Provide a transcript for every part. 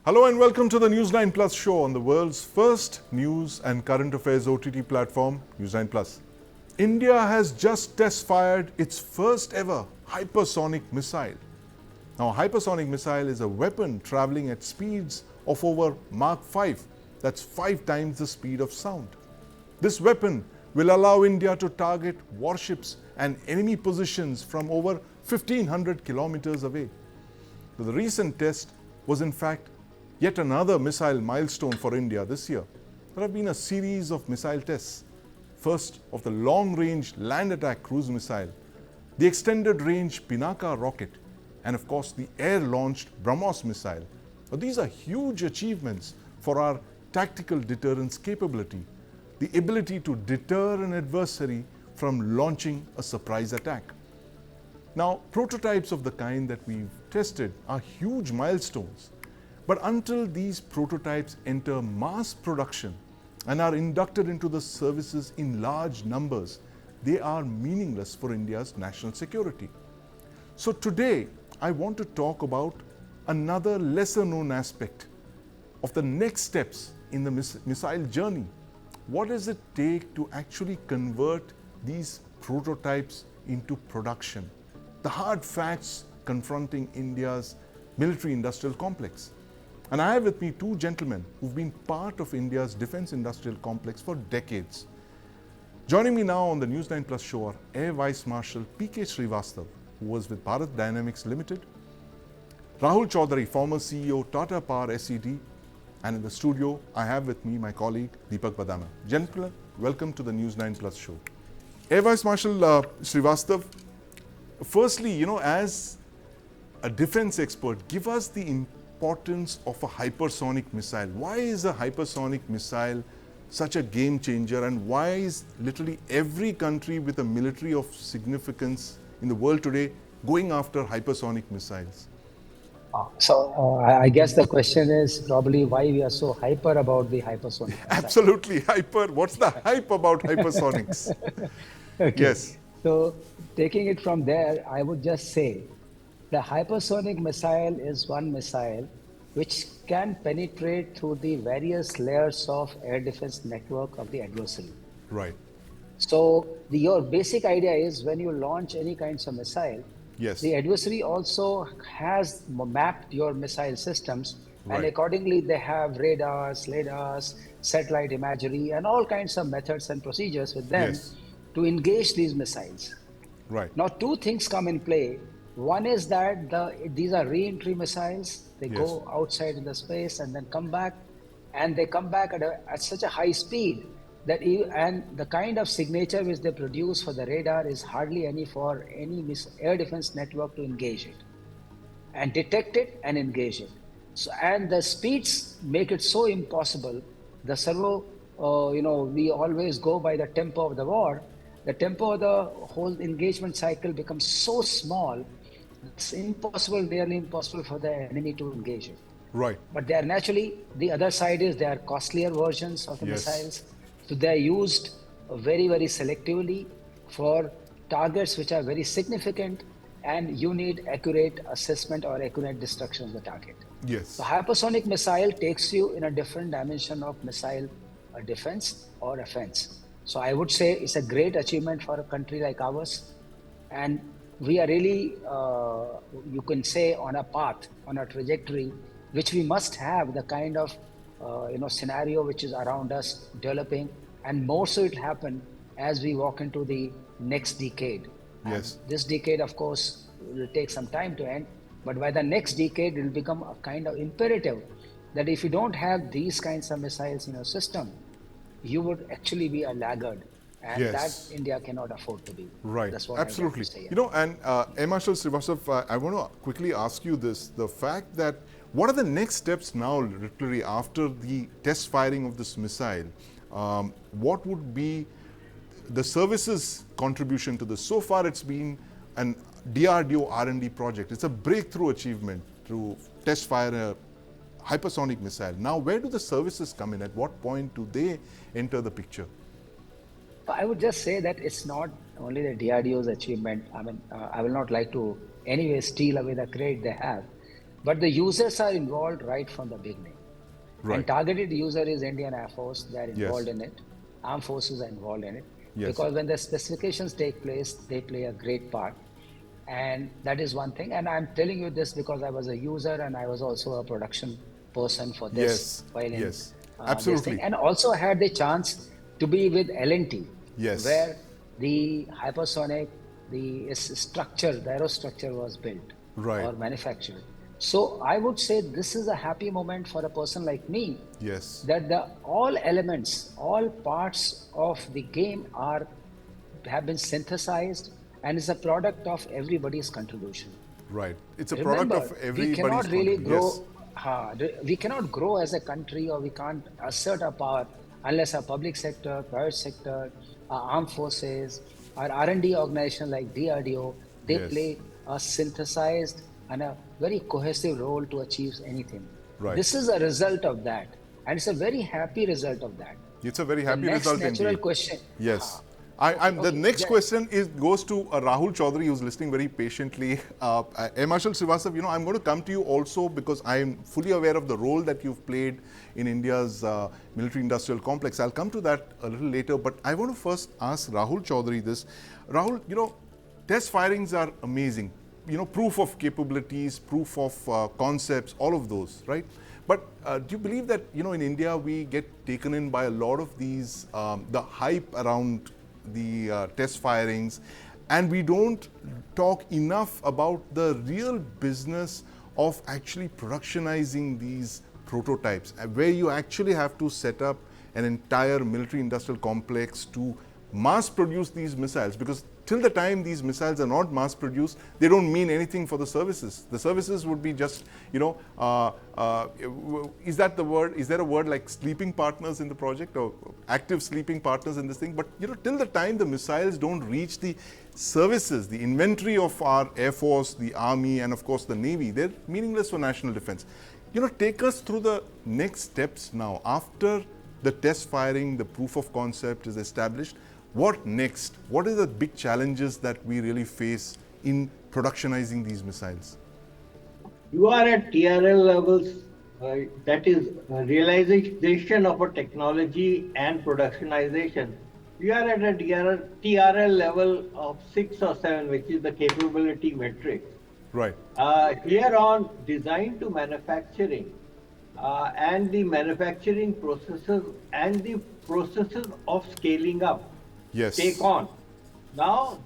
Hello and welcome to the News9 Plus Show on the world's first news and current affairs OTT platform, News9 Plus. India has just test-fired its first ever hypersonic missile. Now, a hypersonic missile is a weapon traveling at speeds of over Mach 5. That's 5 times the speed of sound. This weapon will allow India to target warships and enemy positions from over 1,500 kilometers away. The recent test was in fact yet another missile milestone for India this year. There have been a series of missile tests. First, of the long-range land attack cruise missile, the extended-range Pinaka rocket, and of course the air-launched Brahmos missile. Now, these are huge achievements for our tactical deterrence capability, the ability to deter an adversary from launching a surprise attack. Now, prototypes of the kind that we've tested are huge milestones. But until these prototypes enter mass production and are inducted into the services in large numbers, they are meaningless for India's national security. So today, I want to talk about another lesser known aspect of the next steps in the missile journey. What does it take to actually convert these prototypes into production? The hard facts confronting India's military-industrial complex. And I have with me two gentlemen who've been part of India's defense industrial complex for decades. Joining me now on the News9 Plus Show are Air Vice Marshal PK Srivastava, who was with Bharat Dynamics Limited, Rahul Chaudhary, former CEO Tata Power SED, and in the studio I have with me my colleague Deepak Bhadana. Gentlemen, welcome to the News9 Plus Show. Air Vice Marshal Srivastava, firstly, as a defense expert, give us the importance of a hypersonic missile. Why is a hypersonic missile such a game changer, and why is literally every country with a military of significance in the world today going after hypersonic missiles? I guess the question is probably why we are so hyper about the hypersonic missile. Absolutely hyper. What's the hype about hypersonics? Okay. Yes. So taking it from there, I would just say the hypersonic missile is one missile which can penetrate through the various layers of air defense network of the adversary. Right. So your basic idea is when you launch any kinds of missile, Yes. the adversary also has mapped your missile systems, Right. and accordingly they have radars, satellite imagery, and all kinds of methods and procedures with them Yes. to engage these missiles. Right. Now, two things come in play. One is that these are re-entry missiles. They Yes. go outside in the space and then come back, and they come back at such a high speed that and the kind of signature which they produce for the radar is hardly any for any air defense network to engage it and detect it and engage it. So, and the speeds make it so impossible. The servo, we always go by the tempo of the war. The tempo of the whole engagement cycle becomes so small, it's impossible, nearly impossible for the enemy to engage it. Right. But they are naturally, the other side is they are costlier versions of the Yes. missiles. So they are used very, very selectively for targets which are very significant, and you need accurate assessment or accurate destruction of the target. Yes. The hypersonic missile takes you in a different dimension of missile defense or offense. So I would say it's a great achievement for a country like ours. And we are really, you can say, on a path, on a trajectory, which we must have the kind of scenario which is around us developing, and more so it will happen as we walk into the next decade. Yes. And this decade, of course, will take some time to end, but by the next decade, it will become a kind of imperative that if you don't have these kinds of missiles in your system, you would actually be a laggard. And Yes. that India cannot afford to be. Right. That's what Absolutely. I want to say. And Air Marshal Srivastava, I want to quickly ask you this: the fact that what are the next steps now, literally after the test firing of this missile? What would be the services contribution to this? So far, it's been an DRDO R&D project. It's a breakthrough achievement to test fire a hypersonic missile. Now, where do the services come in? At what point do they enter the picture? I would just say that it's not only the DRDO's achievement. I mean, I will not like to anyway steal away the credit they have. But the users are involved right from the beginning. Right. And targeted user is Indian Air Force. They're involved Yes. in it. Armed forces are involved in it. Yes. Because when the specifications take place, they play a great part. And that is one thing. And I'm telling you this because I was a user and I was also a production person for this Yes. while in Yes. this Absolutely. thing. And also had the chance to be with L&T, Yes. where the hypersonic, the structure, the aerostructure was built Right. or manufactured. So I would say this is a happy moment for a person like me, Yes. that all elements, all parts of the game have been synthesized and is a product of everybody's contribution. Right. It's a product Remember, of we everybody's cannot really contribution. grow. We cannot grow as a country, or we can't assert our power unless our public sector, private sector, our armed forces, our R&D organization like DRDO, they Yes. play a synthesized and a very cohesive role to achieve anything. Right. This is a result of that, and it's a very happy result of that. It's a very The happy next result natural indeed. question. Yes. Okay, The next yeah. question goes to Rahul Chaudhary, who's listening very patiently. Air Marshal Srivastava, I'm going to come to you also because I'm fully aware of the role that you've played in India's military-industrial complex. I'll come to that a little later, but I want to first ask Rahul Chaudhary this. Rahul, test firings are amazing. Proof of capabilities, proof of concepts, all of those, right? But do you believe that, in India, we get taken in by a lot of these, the hype around the test firings, and we don't talk enough about the real business of actually productionizing these prototypes, where you actually have to set up an entire military industrial complex to mass produce these missiles, because till the time these missiles are not mass produced, they don't mean anything for the services. The services would be just, is that the word? Is there a word like sleeping partners in the project, or active sleeping partners in this thing? But till the time the missiles don't reach the services, the inventory of our Air Force, the Army, and of course the Navy, they're meaningless for national defense. Take us through the next steps now. After the test firing, the proof of concept is established, what next? What are the big challenges that we really face in productionizing these missiles? You are at TRL levels, that is realization of a technology and productionization. You are at a TRL level of 6 or 7, which is the capability metric. Right. Here on design to manufacturing and the manufacturing processes and the processes of scaling up. Yes. Take on. Now,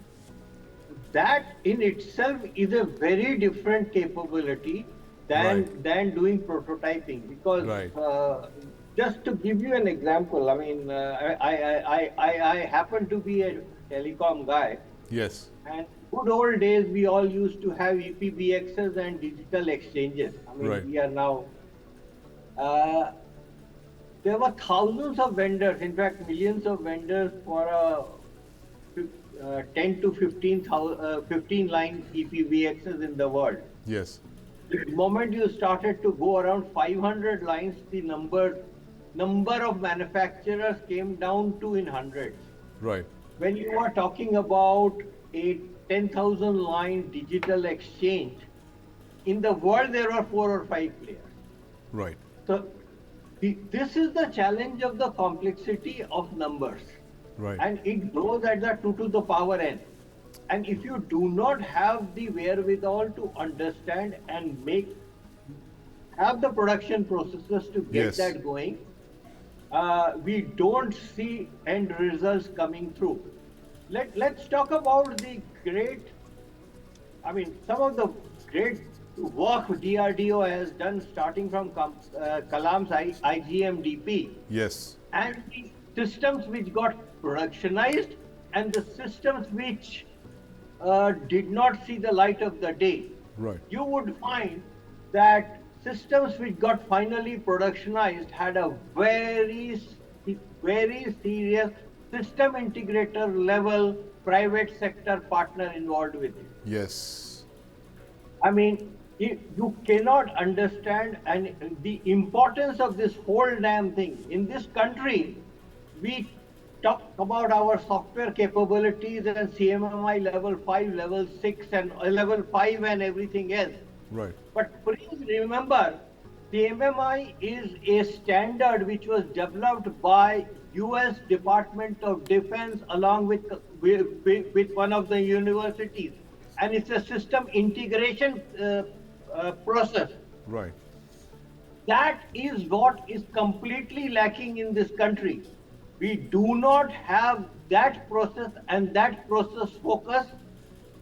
that in itself is a very different capability than doing prototyping, because Right. Just to give you an example, I mean, I happen to be a telecom guy. Yes. And good old days, we all used to have EPBXs and digital exchanges. I mean, Right. we are now. There were thousands of vendors, in fact, millions of vendors for a 10 to 15 line EPBXs in the world. Yes. The moment you started to go around 500 lines, the number of manufacturers came down to in hundreds. Right. When you are talking about a 10,000 line digital exchange, in the world there are 4 or 5 players. Right. So this is the challenge of the complexity of numbers. Right. And it grows at the 2 to the power n. And if you do not have the wherewithal to understand and have the production processes to get Yes. that going, we don't see end results coming through. Let's talk about some of the great work DRDO has done, starting from Kalam's IGM-DP. Yes. And the systems which got productionized and the systems which did not see the light of the day. Right. You would find that systems which got finally productionized had a very serious system integrator level private sector partner involved with it. Yes. I mean, you cannot understand the importance of this whole damn thing. In this country, we talk about our software capabilities and CMMI level 5, level 6, and level 5 and everything else. Right. But please remember, the MMI is a standard which was developed by US Department of Defense along with one of the universities. And it's a system integration process. Right. That is what is completely lacking in this country. We do not have that process and that process focus,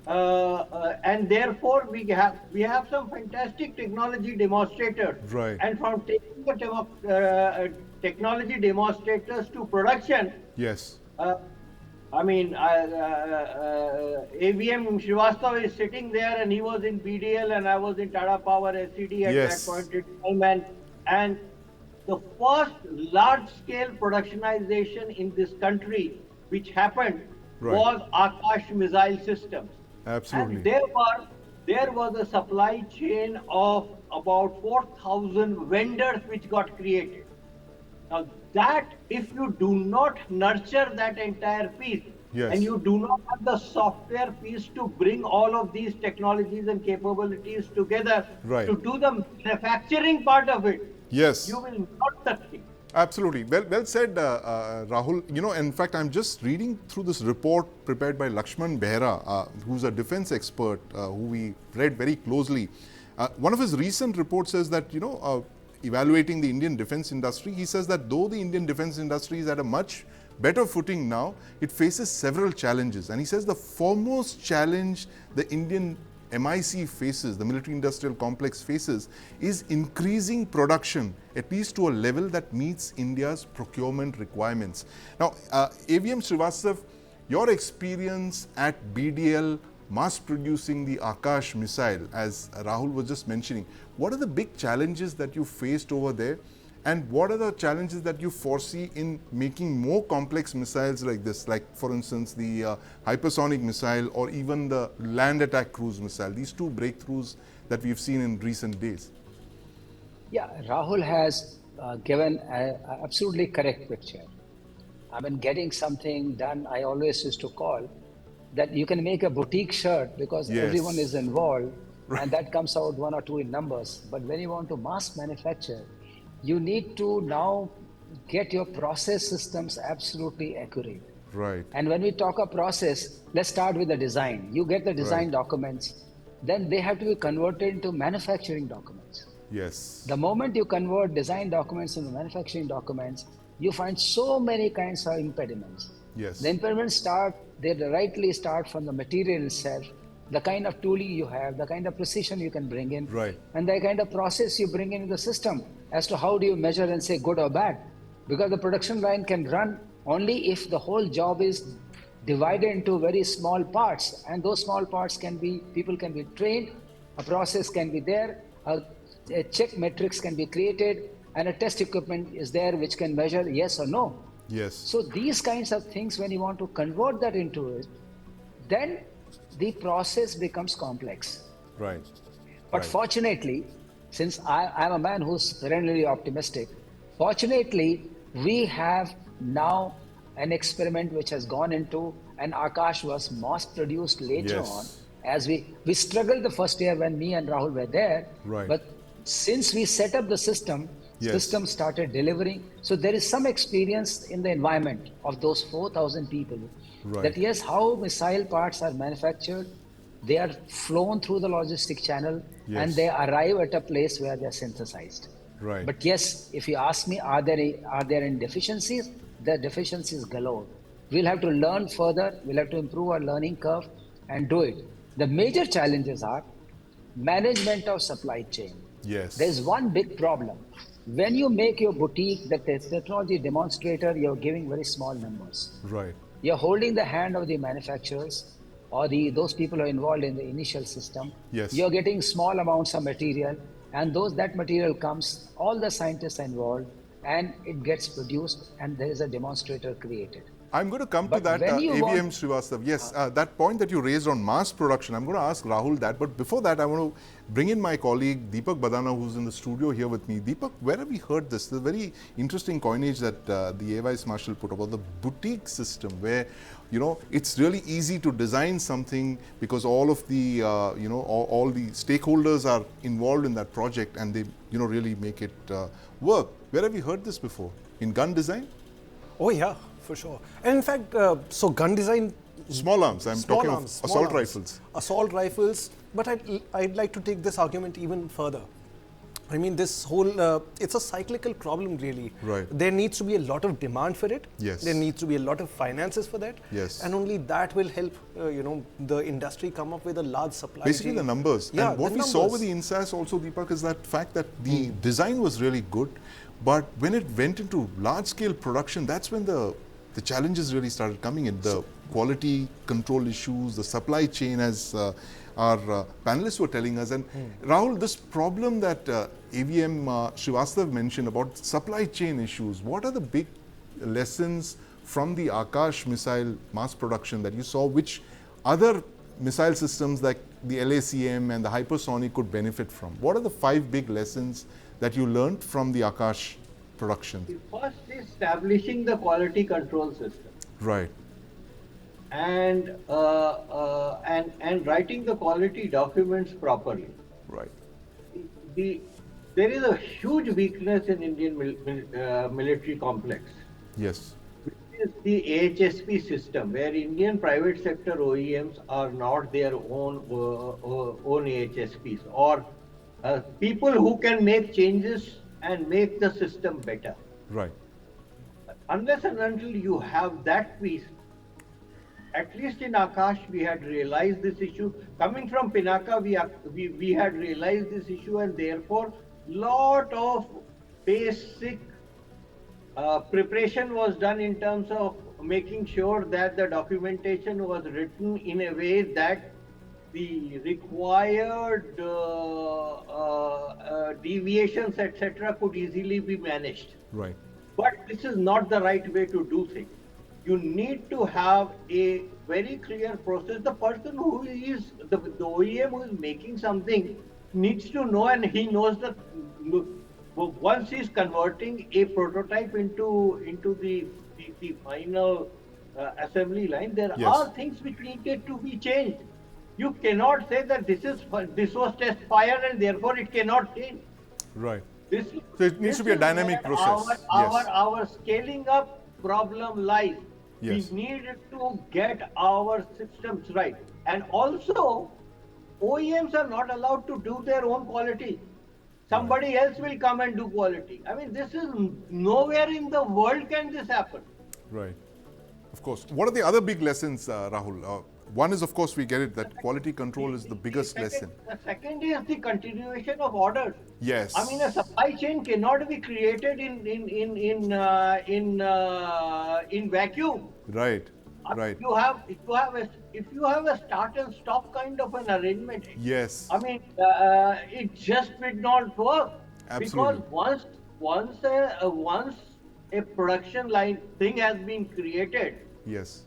and therefore we have some fantastic technology demonstrators. Right. And from taking the technology demonstrators to production, Yes. uh, I mean, AVM Srivastava is sitting there, and he was in BDL, and I was in Tata Power SED at that Yes. point in time. And the first large-scale productionization in this country, which happened, Right. was Akash missile systems. Absolutely. And there was a supply chain of about 4,000 vendors which got created. Now, that if you do not nurture that entire piece, Yes. and you do not have the software piece to bring all of these technologies and capabilities together Right. to do the manufacturing part of it, Yes. you will not succeed. Absolutely. Well said, Rahul. You know, in fact, I'm just reading through this report prepared by Lakshman Behra, who's a defense expert, who we read very closely. One of his recent reports says that, evaluating the Indian defense industry, he says that though the Indian defense industry is at a much better footing now, it faces several challenges. And he says the foremost challenge the Indian MIC faces, the military industrial complex faces, is increasing production, at least to a level that meets India's procurement requirements. Now, AVM Srivastava, your experience at BDL mass producing the Akash missile, as Rahul was just mentioning, what are the big challenges that you faced over there? And what are the challenges that you foresee in making more complex missiles like this, like for instance the hypersonic missile or even the land attack cruise missile, these two breakthroughs that we've seen in recent days? Yeah, Rahul has given an absolutely correct picture. I mean, getting something done, I always used to call that you can make a boutique shirt because Yes. everyone is involved and that comes out one or two in numbers. But when you want to mass manufacture, you need to now get your process systems absolutely accurate. Right. And when we talk of process, let's start with the design. You get the design Right. documents, then they have to be converted into manufacturing documents. Yes. The moment you convert design documents into manufacturing documents, you find so many kinds of impediments. Yes. The impediments they rightly start from the material itself, the kind of tooling you have, the kind of precision you can bring in, Right. and the kind of process you bring into the system as to how do you measure and say good or bad. Because the production line can run only if the whole job is divided into very small parts, and those small parts people can be trained, a process can be there, a check matrix can be created, and a test equipment is there which can measure yes or no. Yes. So these kinds of things, when you want to convert that into it, then the process becomes complex. Right. But Right. fortunately, since I'm a man who's perennially optimistic, fortunately, we have now an experiment which has gone into, and Akash was mass produced later Yes. on. As we struggled the first year when me and Rahul were there, Right. but since we set up the system, Yes. system started delivering. So there is some experience in the environment of those 4,000 people Right. that yes, how missile parts are manufactured, they are flown through the logistic channel Yes. and they arrive at a place where they're synthesized. Right. But yes, if you ask me, are there any deficiencies? The deficiencies galore. We'll have to learn further. We'll have to improve our learning curve and do it. The major challenges are management of supply chain. Yes. There's one big problem. When you make your boutique, the technology demonstrator, you're giving very small numbers. Right. You're holding the hand of the manufacturers or those people who are involved in the initial system. Yes. You're getting small amounts of material, and that material all the scientists are involved, and it gets produced, and there is a demonstrator created. I'm going to come to But that, when you AVM want, Srivastava. Yes, that point that you raised on mass production, I'm going to ask Rahul that. But before that, I want to bring in my colleague Deepak Bhadana, who's in the studio here with me. Deepak, where have we heard this? The very interesting coinage that the Air Vice Marshal put about the boutique system, where it's really easy to design something because all of the all the stakeholders are involved in that project, and they really make it work. Where have you heard this before? In gun design? Oh yeah, for sure. And in fact, so gun design. Small arms. I'm Small talking arms, of small assault arms. rifles. Assault rifles. But I'd like to take this argument even further. I mean, this whole, it's a cyclical problem really. Right. There needs to be a lot of demand for it. Yes. There needs to be a lot of finances for that. Yes. And only that will help, the industry come up with a large supply Basically chain. the numbers. Yeah, and what we saw with the INSAS also, Deepak, is that fact that the design was really good, but when it went into large-scale production, that's when the challenges really started coming in. The quality control issues, the supply chain, as our panelists were telling us. And Rahul, this problem that AVM Srivastava mentioned about supply chain issues, what are the big lessons from the Akash missile mass production that you saw, which other missile systems like the LACM and the Hypersonic could benefit from? What are the 5 big lessons that you learned from the Akash production? First, establishing the quality control system. Right. And writing the quality documents properly. Right. There is a huge weakness in Indian military complex. Yes. Which is the AHSP system, where Indian private sector OEMs are not their own AHSPs, or people who can make changes and make the system better. Right. Unless and until you have that piece, at least in Akash, we had realized this issue. Coming from Pinaka, we had realized this issue, and therefore, lot of basic preparation was done in terms of making sure that the documentation was written in a way that the required deviations, etc., could easily be managed. Right. But this is not the right way to do things. You need to have a very clear process. The person who is the OEM who is making something needs to know, and he knows that once he's converting a prototype into the final assembly line, there are things which needed to be changed. You cannot say that this was test fire and therefore it cannot change. Right. So it needs to be a dynamic process. Our scaling up problem lies. Yes. We need to get our systems right. And also, OEMs are not allowed to do their own quality. Somebody else will come and do quality. I mean, this is nowhere in the world can this happen. Right. Of course. What are the other big lessons, Rahul? One is, of course, we get it, that quality control is the biggest lesson. The second is the continuation of orders. Yes. I mean, a supply chain cannot be created in vacuum. Right. Right. If you have a start and stop kind of an arrangement. Yes. I mean, it just will not work. Absolutely. Because once a production line thing has been created. Yes.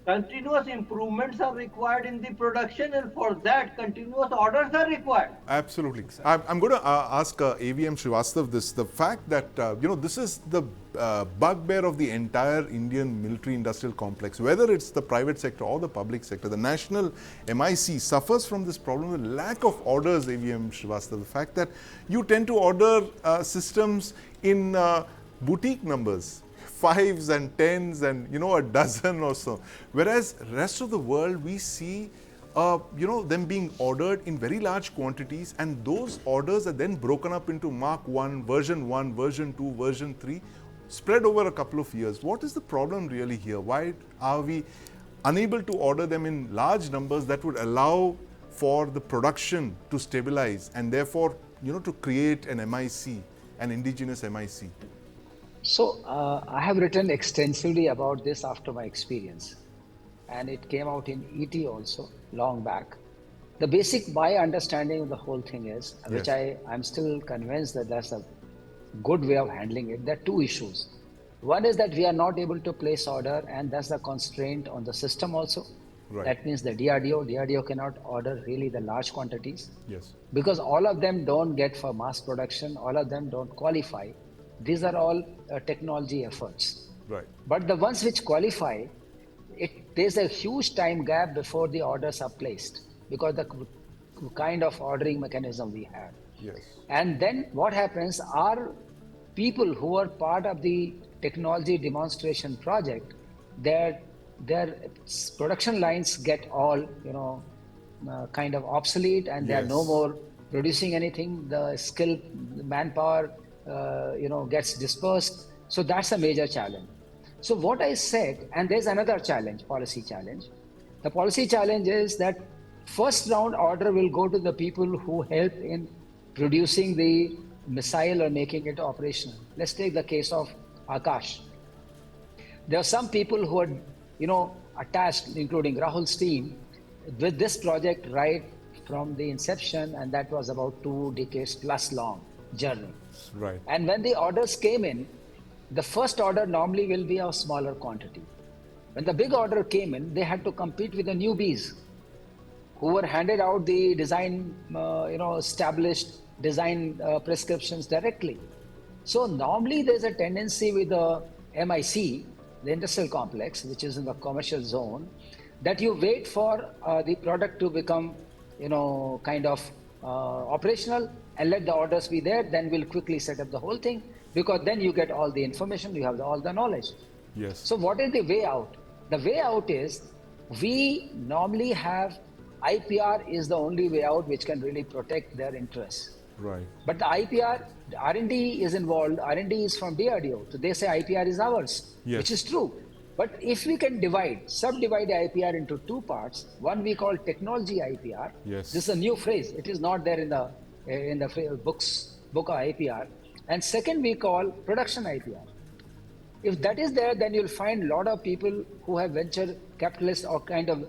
Continuous improvements are required in the production, and for that, continuous orders are required. Absolutely. I'm going to ask AVM Srivastava this. The fact that, this is the bugbear of the entire Indian military-industrial complex, whether it's the private sector or the public sector. The national MIC suffers from this problem, the lack of orders, AVM Srivastava. The fact that you tend to order systems in boutique numbers. 5s and 10s and a dozen or so, whereas rest of the world we see them being ordered in very large quantities, and those orders are then broken up into Mach 1, version 2, version 3, spread over a couple of years. What is the problem really here? Why are we unable to order them in large numbers that would allow for the production to stabilize and therefore to create an MIC, an indigenous MIC? So I have written extensively about this after my experience, and it came out in ET also long back. The basic my understanding of the whole thing is, which I'm still convinced that that's a good way of handling it. There are 2 issues. One is that we are not able to place order, and that's the constraint on the system also. Right. That means the DRDO cannot order really the large quantities. Yes. Because all of them don't get for mass production, all of them don't qualify. These are all technology efforts. Right. But the ones which qualify, there's a huge time gap before the orders are placed because the kind of ordering mechanism we have. Yes. And then what happens are people who are part of the technology demonstration project, their production lines get all, kind of obsolete, and they are no Yes. more producing anything. The skill, manpower, gets dispersed. So that's a major challenge. So what I said, and there's another challenge, policy challenge. The policy challenge is that first round order will go to the people who help in producing the missile or making it operational. Let's take the case of Akash. There are some people who are, attached, including Rahul's team, with this project right from the inception, and that was about 2 decades plus long journey. Right. And when the orders came in, the first order normally will be a smaller quantity. When the big order came in, they had to compete with the newbies who were handed out the design, established design prescriptions directly. So normally there's a tendency with the MIC, the industrial complex, which is in the commercial zone, that you wait for the product to become, operational, and let the orders be there. Then we'll quickly set up the whole thing, because then you get all the information, you have all the knowledge. Yes. So what is the way out? The way out is, we normally have IPR is the only way out which can really protect their interests. Right. But the IPR, the R&D is involved, R&D is from DRDO. So they say IPR is ours, Yes. which is true. But if we can subdivide the IPR into 2 parts, one we call technology IPR. Yes. This is a new phrase. It is not there in the book of IPR. And second we call production IPR. If that is there, then you'll find a lot of people who have venture capitalist or kind of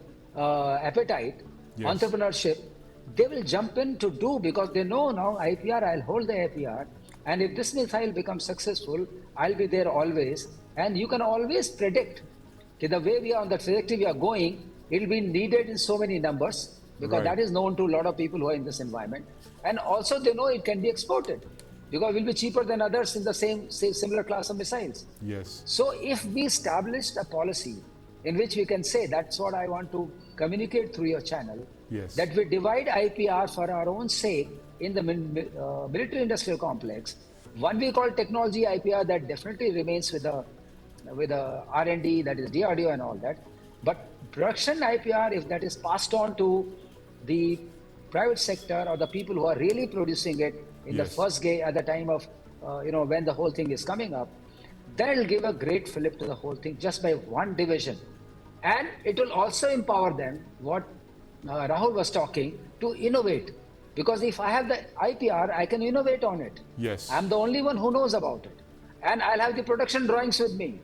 appetite, Yes. entrepreneurship. They will jump in to do, because they know now IPR, I'll hold the IPR. And if this missile becomes successful, I'll be there always. And you can always predict that the way we are on the trajectory we are going, it'll be needed in so many numbers, because Right. that is known to a lot of people who are in this environment. And also they know it can be exported, because it will be cheaper than others in the similar class of missiles. Yes. So if we established a policy in which we can say, that's what I want to communicate through your channel, Yes. that we divide IPR for our own sake in the military industrial complex. One we call technology IPR, that definitely remains with the R&D, that is DRDO and all that. But production IPR, if that is passed on to the private sector or the people who are really producing it in the Yes. first day at the time of, when the whole thing is coming up, that will give a great fillip to the whole thing just by one division. And it will also empower them, what Rahul was talking, to innovate. Because if I have the IPR, I can innovate on it. Yes. I'm the only one who knows about it. And I'll have the production drawings with me.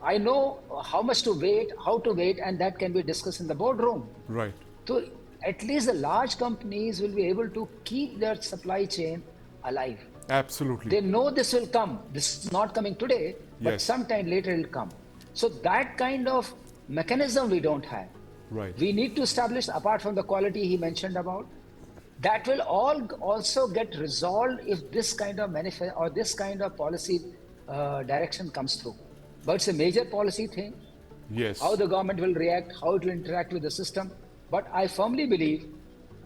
I know how much to wait, how to wait, and that can be discussed in the boardroom. Right. So at least the large companies will be able to keep their supply chain alive. Absolutely. They know this will come. This is not coming today, but Yes. sometime later it will come. So that kind of mechanism we don't have. Right. We need to establish, apart from the quality he mentioned about, that will all also get resolved if this kind of manifest or this kind of policy direction comes through. But it's a major policy thing. Yes. How the government will react, how it will interact with the system. But I firmly believe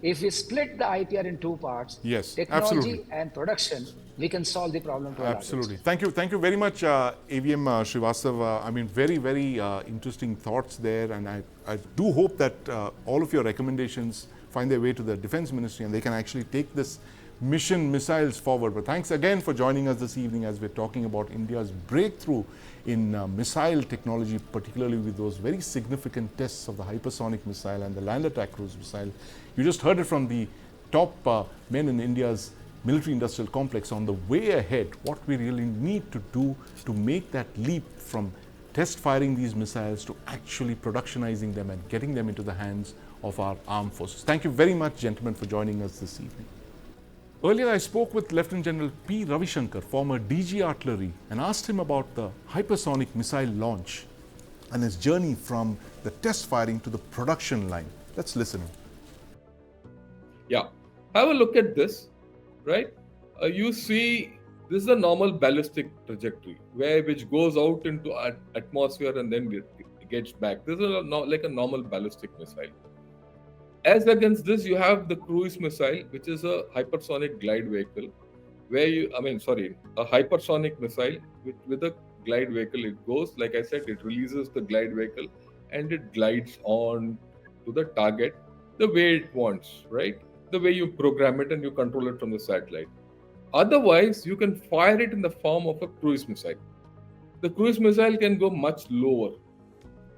if we split the IPR in 2 parts, Yes, technology absolutely. and production, we can solve the problem to a large Absolutely. extent. Thank you very much, AVM Srivastava. I mean, very interesting thoughts there, and I do hope that all of your recommendations find their way to the Defense Ministry and they can actually take this mission missiles forward. But thanks again for joining us this evening as we're talking about India's breakthrough in missile technology, particularly with those very significant tests of the hypersonic missile and the land attack cruise missile. You just heard it from the top men in India's military industrial complex on the way ahead, what we really need to do to make that leap from test firing these missiles to actually productionizing them and getting them into the hands of our armed forces. Thank you very much, gentlemen, for joining us this evening. Earlier, I spoke with Lieutenant General P. Ravishankar, former DG Artillery, and asked him about the hypersonic missile launch and his journey from the test firing to the production line. Let's listen. Yeah, have a look at this, right? You see, this is a normal ballistic trajectory which goes out into atmosphere and then gets back. This is like a normal ballistic missile. As against this, you have the cruise missile, which is a hypersonic glide vehicle, a hypersonic missile with a glide vehicle. It goes, like I said, it releases the glide vehicle and it glides on to the target the way it wants, right? The way you program it and you control it from the satellite. Otherwise, you can fire it in the form of a cruise missile. The cruise missile can go much lower,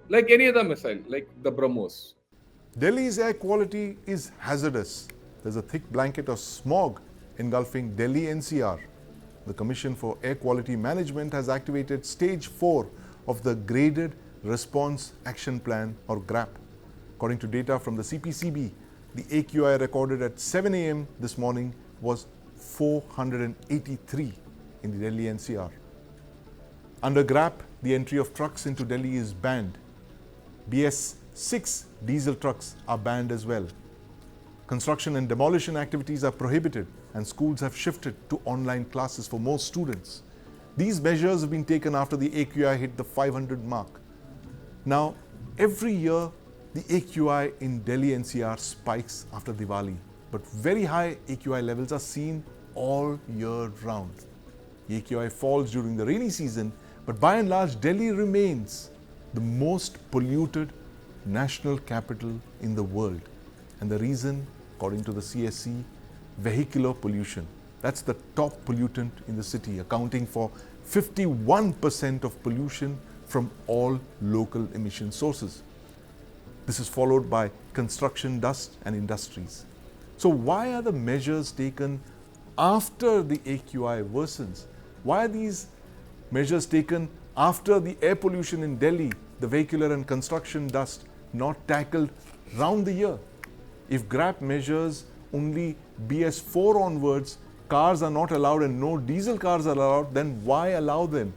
like any other missile, like the Brahmos. Delhi's air quality is hazardous. There's a thick blanket of smog engulfing Delhi NCR. The Commission for Air Quality Management has activated Stage 4 of the Graded Response Action Plan, or GRAP. According to data from the CPCB, the AQI recorded at 7 a.m. this morning was 483 in the Delhi NCR. Under GRAP, the entry of trucks into Delhi is banned. BS6 diesel trucks are banned as well. Construction and demolition activities are prohibited, and schools have shifted to online classes for most students. These measures have been taken after the AQI hit the 500 mark. Now, every year, the AQI in Delhi NCR spikes after Diwali, but very high AQI levels are seen all year round. The AQI falls during the rainy season, but by and large, Delhi remains the most polluted national capital in the world. And the reason, according to the CSC, vehicular pollution. That's the top pollutant in the city, accounting for 51% of pollution from all local emission sources. This is followed by construction dust and industries. So why are the measures taken after the AQI worsens? Why are these measures taken after the air pollution in Delhi, the vehicular and construction dust, not tackled round the year? If GRAP measures only BS4 onwards, cars are not allowed and no diesel cars are allowed, then why allow them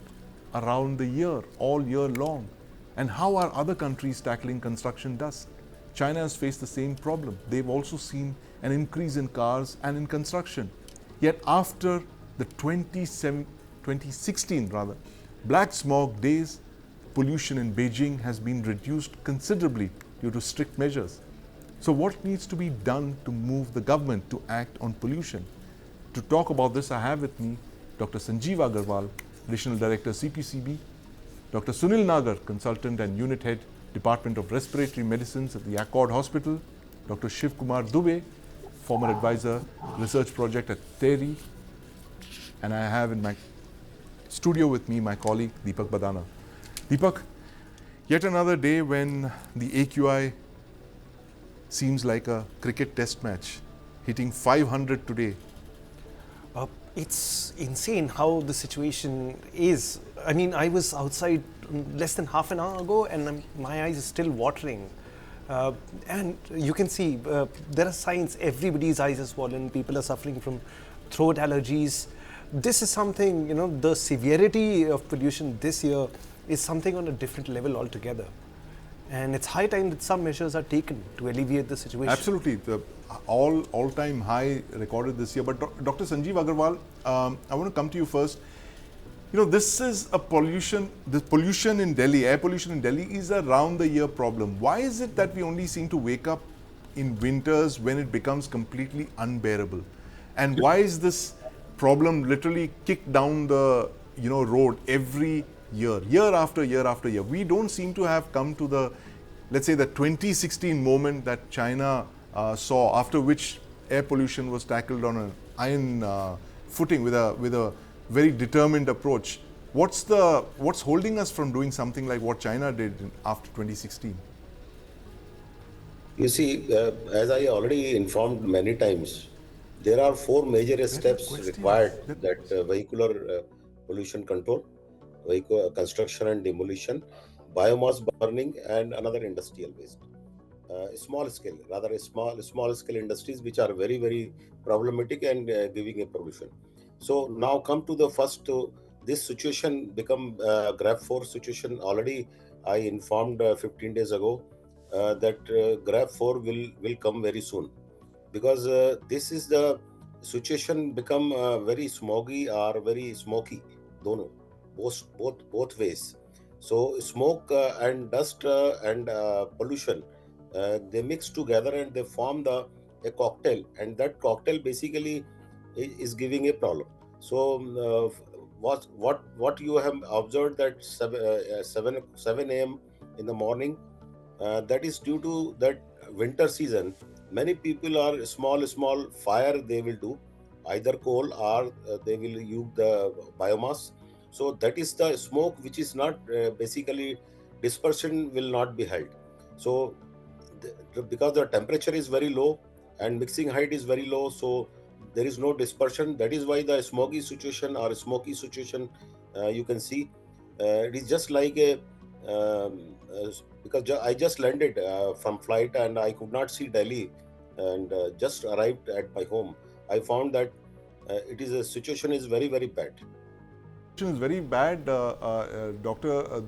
around the year, all year long? And how are other countries tackling construction dust? China has faced the same problem. They've also seen an increase in cars and in construction. Yet after the 2016 black smog days, pollution in Beijing has been reduced considerably due to strict measures. So what needs to be done to move the government to act on pollution? To talk about this, I have with me Dr. Sanjeev Agarwal, Additional Director CPCB, Dr. Sunil Nagar, Consultant and Unit Head, Department of Respiratory Medicines at the Accord Hospital, Dr. Shiv Kumar Dubey, former advisor, Research Project at TERI, and I have in my studio with me my colleague Deepak Bhadana. Deepak, yet another day when the AQI seems like a cricket test match, hitting 500 today. It's insane how the situation is. I mean, I was outside less than half an hour ago and my eyes are still watering. And you can see there are signs, everybody's eyes are swollen, people are suffering from throat allergies. This is something, the severity of pollution this year is something on a different level altogether. And it's high time that some measures are taken to alleviate the situation. Absolutely. The all-time high recorded this year. But Dr. Sanjeev Agarwal, I want to come to you first. This is a pollution, the pollution in Delhi, air pollution in Delhi is a round-the-year problem. Why is it that we only seem to wake up in winters when it becomes completely unbearable? And why is this problem literally kicked down the road every year, year after year after year? We don't seem to have come to the, let's say, the 2016 moment that China saw, after which air pollution was tackled on an iron footing with a very determined approach. What's holding us from doing something like what China did after 2016? You see, as I already informed many times, there are 4 major steps required that vehicular pollution control, vehicle construction and demolition, biomass burning, and another industrial waste. small scale, rather a small scale industries which are very, very problematic and giving a pollution. So now come to the first, this situation become graph 4 situation. Already I informed 15 days ago that graph 4 will come very soon, because this is the situation become very smoggy or very smoky, dono, both ways. So smoke and dust and pollution, they mix together and they form a cocktail, and that cocktail basically is giving a problem. So what you have observed that 7 a.m. in the morning, that is due to that winter season. Many people are small fire they will do, either coal or they will use the biomass. So that is the smoke which is not basically, dispersion will not be held. So because the temperature is very low and mixing height is very low, so there is no dispersion. That is why the smoggy situation or smoky situation you can see. It is just like a because I just landed from flight and I could not see Delhi, and just arrived at my home. I found that it is a situation is very, very bad. Is very bad, Doctor.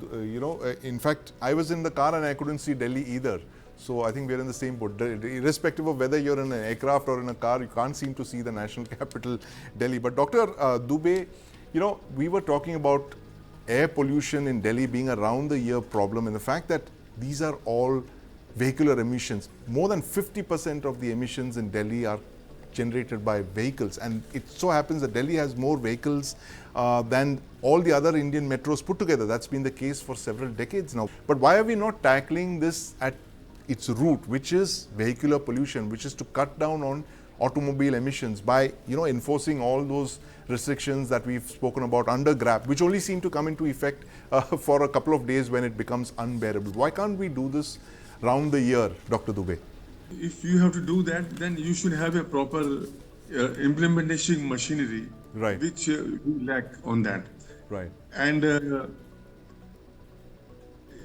In fact, I was in the car and I couldn't see Delhi either. So I think we're in the same boat. Irrespective of whether you're in an aircraft or in a car, you can't seem to see the national capital, Delhi. But Dr. Dubey, we were talking about air pollution in Delhi being a round-the-year problem, and the fact that these are all vehicular emissions. More than 50% of the emissions in Delhi are generated by vehicles, and it so happens that Delhi has more vehicles than all the other Indian metros put together. That's been the case for several decades now. But why are we not tackling this at its root, which is vehicular pollution, which is to cut down on automobile emissions by enforcing all those restrictions that we've spoken about under GRAP, which only seem to come into effect for a couple of days when it becomes unbearable? Why can't we do this round the year, Dr. Dubey? If you have to do that, then you should have a proper implementation machinery, right, which we lack on that. Right. And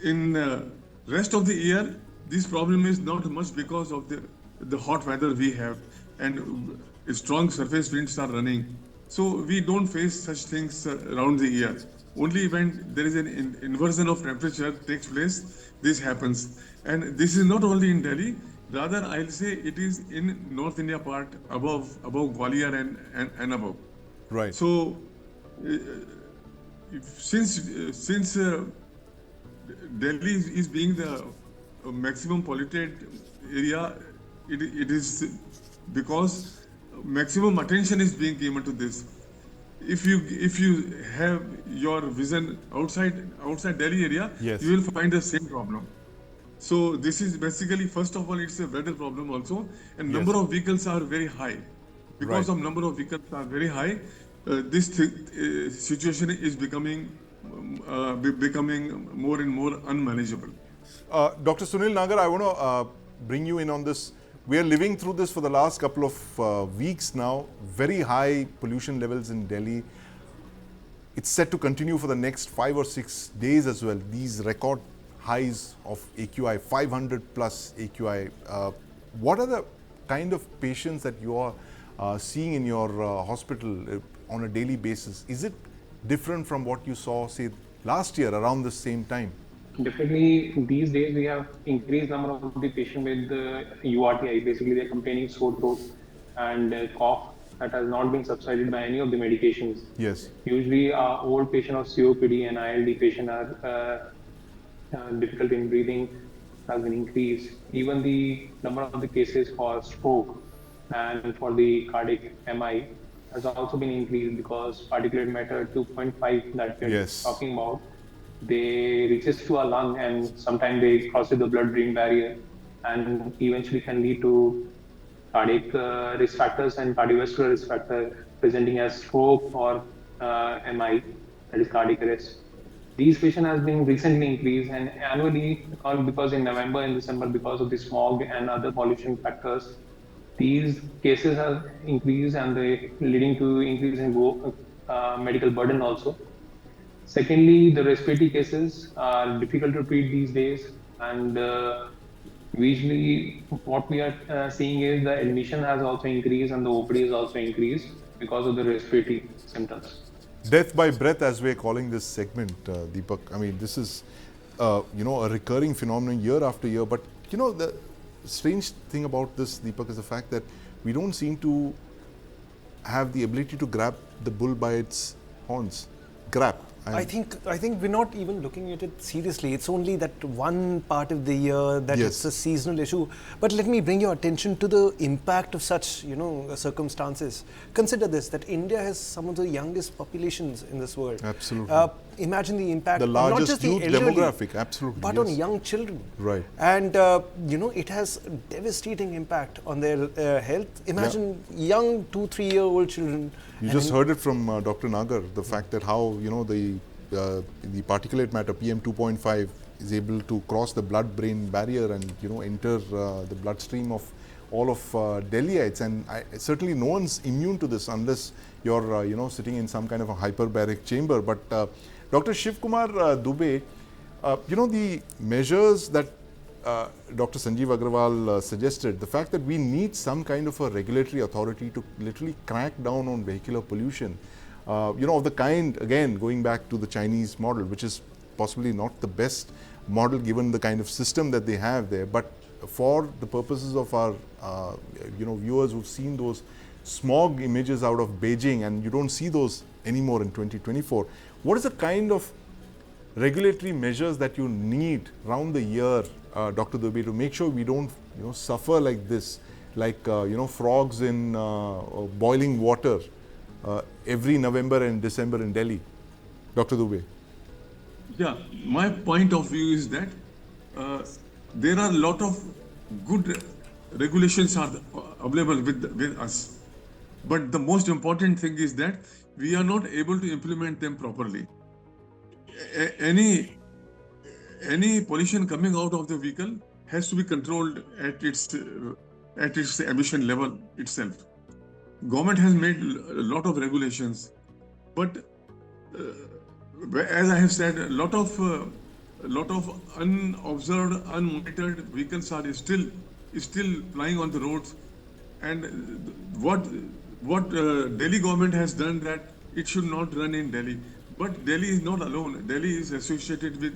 in rest of the year, this problem is not much because of the hot weather we have, and strong surface winds are running. So we don't face such things around the year. Only when there is an inversion of temperature takes place, this happens. And this is not only in Delhi, rather I'll say it is in North India part, above Gwalior and above. Right. So since Delhi is being the maximum polluted area, it is because maximum attention is being given to this. If you have your vision outside Delhi area, yes, you will find the same problem. So this is basically, first of all, it's a weather problem also, and yes, number of vehicles are very high. Because right, of number of vehicles are very high, this situation is becoming more and more unmanageable. Dr. Sunil Nagar, I want to bring you in on this. We are living through this for the last couple of weeks now. Very high pollution levels in Delhi. It's set to continue for the next 5 or 6 days as well. These record highs of AQI, 500 plus AQI. What are the kind of patients that you are seeing in your hospital on a daily basis? Is it different from what you saw, say, last year around the same time? Definitely, these days we have increased number of the patient with URTI. Basically, they're complaining sore throat and cough that has not been subsided by any of the medications. Yes. Usually, old patient of COPD and ILD patient are difficult in breathing has been increased. Even the number of the cases for stroke and for the cardiac MI has also been increased, because particulate matter 2.5 that we're yes, talking about, they reaches to our lung and sometimes they crosses the blood-brain barrier and eventually can lead to cardiac risk factors and cardiovascular risk factor presenting as stroke or MI, that is cardiac arrest. These patients has been recently increased, and annually, because in November and December, because of the smog and other pollution factors, these cases have increased and they leading to increase in medical burden also. Secondly, the respiratory cases are difficult to treat these days, and Usually, what we are seeing is the admission has also increased and the OPD is also increased because of the respiratory symptoms. Death by breath, as we're calling this segment, Deepak. I mean, this is, a recurring phenomenon year after year. But, the strange thing about this, Deepak, is the fact that we don't seem to have the ability to grab the bull by its horns. Grab. I think we're not even looking at it seriously. It's only that one part of the year that it's a seasonal issue. But let me bring your attention to the impact of such, circumstances. Consider this, that India has some of the youngest populations in this world. Absolutely. Imagine the impact The on not largest just the youth elderly, demographic, absolutely. but on young children. Right. And, it has a devastating impact on their health. Imagine young 2-3-year-old children. You just heard it from Dr. Nagar, the fact that how, the particulate matter, PM 2.5, is able to cross the blood-brain barrier and, enter the bloodstream of all of Delhiites. And certainly no one's immune to this unless you're, sitting in some kind of a hyperbaric chamber. But Dr. Shiv Kumar Dubey, the measures that Dr. Sanjeev Aggarwal suggested, the fact that we need some kind of a regulatory authority to literally crack down on vehicular pollution, of the kind, again, going back to the Chinese model, which is possibly not the best model given the kind of system that they have there. But for the purposes of our, viewers who've seen those smog images out of Beijing, and you don't see those anymore in 2024, what is the kind of regulatory measures that you need round the year, Dr. Dubey, to make sure we don't, suffer like this, like, frogs in boiling water every November and December in Delhi? Dr. Dubey. Yeah, my point of view is that there are a lot of good regulations are available with us. But the most important thing is that we are not able to implement them properly. Any pollution coming out of the vehicle has to be controlled at its emission level itself. Government has made a lot of regulations, but as I have said, a lot of unobserved, unmonitored vehicles are still flying on the roads. And what Delhi government has done, that it should not run in Delhi. But Delhi is not alone. Delhi is associated with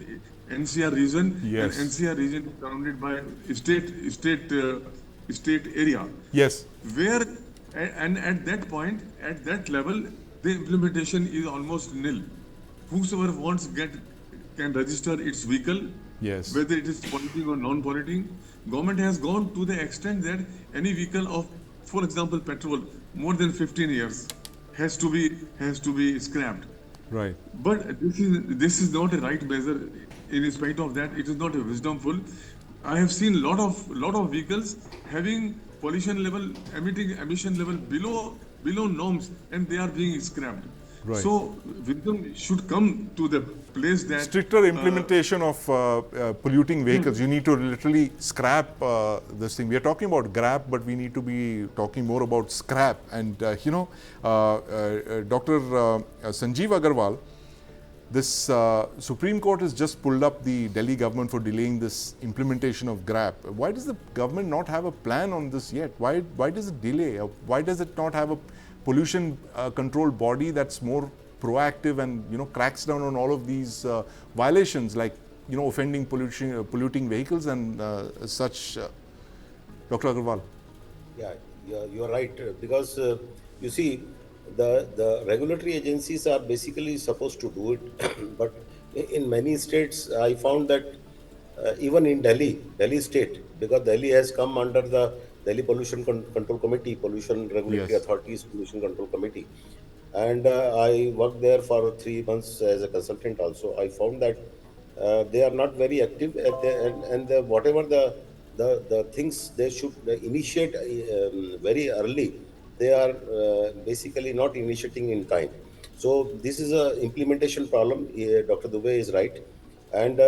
NCR region, yes. And NCR region is surrounded by state area. Yes. Where and at that point, at that level, the implementation is almost nil. Whosoever wants can register its vehicle. Yes. Whether it is polluting or non-polluting. Government has gone to the extent that any vehicle of, for example, petrol more than 15 years has to be scrapped. Right. But this is not a right measure. In spite of that, it is not a wisdomful. I have seen lot of vehicles having emitting emission level below norms, and they are being scrapped. Right. So wisdom should come to the place that stricter implementation of polluting vehicles. You need to literally scrap this thing. We are talking about grab, but we need to be talking more about scrap. And Dr. Sanjeev Aggarwal, this Supreme Court has just pulled up the Delhi government for delaying this implementation of GRAP. Why does the government not have a plan on this yet? Why does it delay? Why does it not have a pollution control body that's more proactive and cracks down on all of these violations, like offending polluting vehicles and such? Dr. Aggarwal. Yeah, you are right, because you see, the regulatory agencies are basically supposed to do it, but in many states I found that even in Delhi state, because Delhi has come under the Delhi Pollution Control Committee, Pollution Regulatory Yes. Authorities Pollution Control Committee, and I worked there for 3 months as a consultant also. I found that they are not very active, and whatever the things they should initiate very early, they are basically not initiating in time. So this is a implementation problem. Dr. Dubey is right. And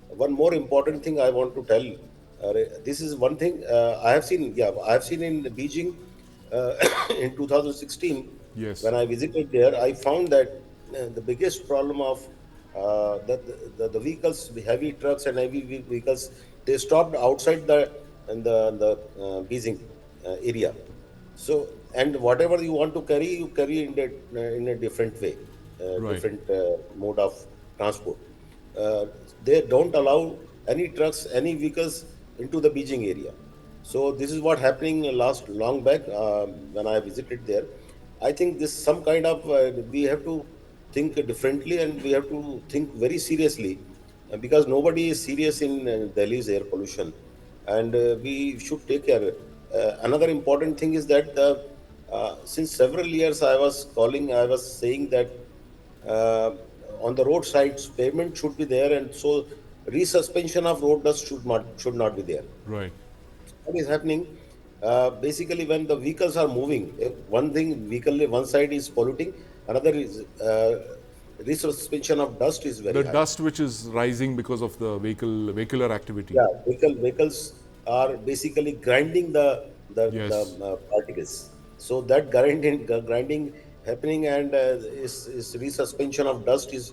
one more important thing I want to tell. This is one thing I have seen. Yeah, I have seen in Beijing in 2016. Yes. When I visited there, I found that the biggest problem of the vehicles, the heavy trucks and heavy vehicles, they stopped outside the Beijing area. So, and whatever you want to carry, you carry in a different way, Right. different mode of transport. They don't allow any trucks, any vehicles into the Beijing area. So this is what happening last long back when I visited there. I think this some kind of we have to think differently, and we have to think very seriously because nobody is serious in Delhi's air pollution, and we should take care. Another important thing is that since several years I was saying that uh, on the roadsides pavement should be there, and so resuspension of road dust should not be there. Right. What is happening? Basically, when the vehicles are moving, one thing vehicle one side is polluting, another is resuspension of dust is very The high. dust which is rising because of the vehicular activity. Yeah, vehicles are basically grinding Yes. the particles. So that grinding happening, and is resuspension of dust is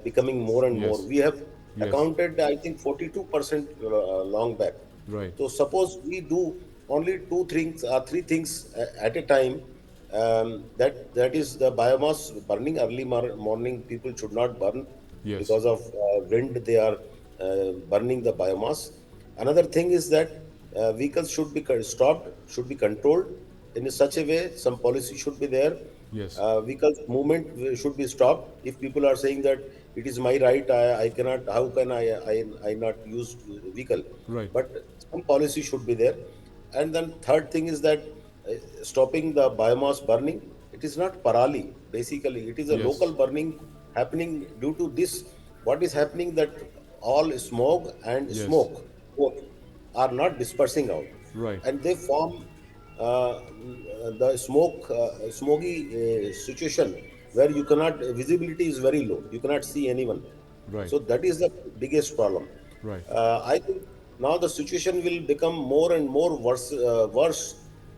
becoming more and more. Yes. We have Yes. accounted, I think, 42% long back. Right. So suppose we do only two things or three things at a time. That is the biomass burning early morning. People should not burn Yes. because of wind. They are burning the biomass. Another thing is that vehicles should be stopped, should be controlled in such a way. Some policy should be there. Yes. Vehicles movement should be stopped. If people are saying that it is my right, I cannot. How can I not use vehicle? Right. But some policy should be there. And then third thing is that stopping the biomass burning. It is not parali. Basically, it is a Yes. local burning happening due to this. What is happening that all smog and Yes. smoke both are not dispersing out, Right. and they form uh, the smoky situation where you cannot visibility is very low. You cannot see anyone. Right. So that is the biggest problem. Right. I think now the situation will become more and more worse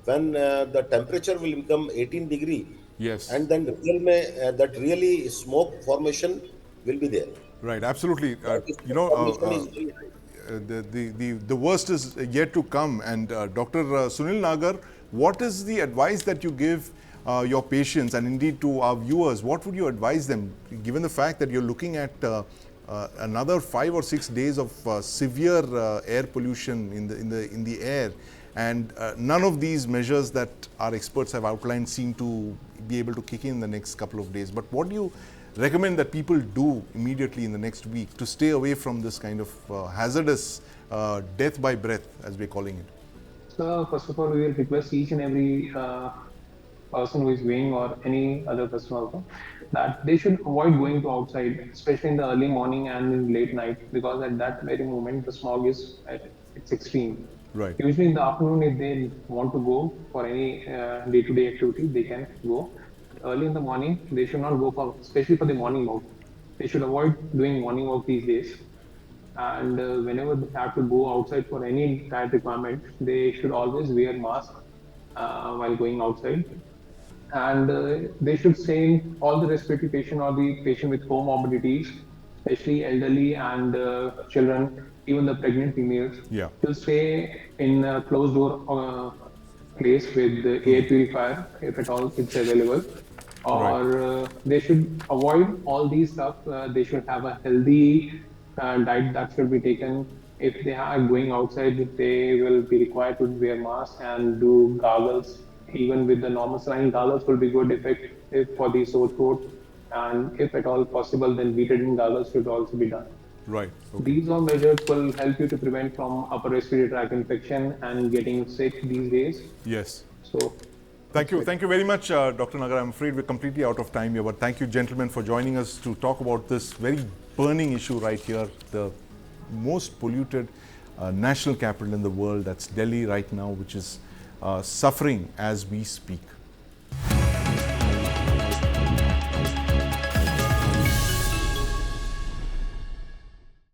when the temperature will become 18 degree, Yes. and then that really smoke formation will be there. Right. Absolutely. If the formation is very high. The worst is yet to come. And Dr. Sunil Nagar, what is the advice that you give your patients and indeed to our viewers? What would you advise them, given the fact that you're looking at another 5 or 6 days of severe air pollution in the air, and none of these measures that our experts have outlined seem to be able to kick in the next couple of days. But what do you recommend that people do immediately in the next week to stay away from this kind of hazardous death by breath, as we're calling it? So first of all, we will request each and every person who is weighing or any other person also that they should avoid going to outside, especially in the early morning and in late night, because at that very moment the smog is at its extreme. Right. Usually in the afternoon, if they want to go for any day-to-day activity, they can go. Early in the morning, they should not go for, especially for the morning walk. They should avoid doing morning walk these days. And whenever they have to go outside for any diet requirement, they should always wear mask while going outside. And they should stay all the respiratory patient or the patient with comorbidities, especially elderly and children, even the pregnant females, Yeah. to stay in a closed door place with the air purifier, if at all it's available. Or they should avoid all these stuff. They should have a healthy diet that should be taken. If they are going outside, they will be required to wear masks and do gargles. Even with the normal saline, gargles will be good if for the sore throat. And if at all possible, then betadine gargles should also be done. Right. Okay. These all measures will help you to prevent from upper respiratory tract infection and getting sick these days. Yes. So, Thank you. Thank you very much, Dr. Nagar. I'm afraid we're completely out of time here, but thank you, gentlemen, for joining us to talk about this very burning issue right here, the most polluted national capital in the world, that's Delhi right now, which is suffering as we speak.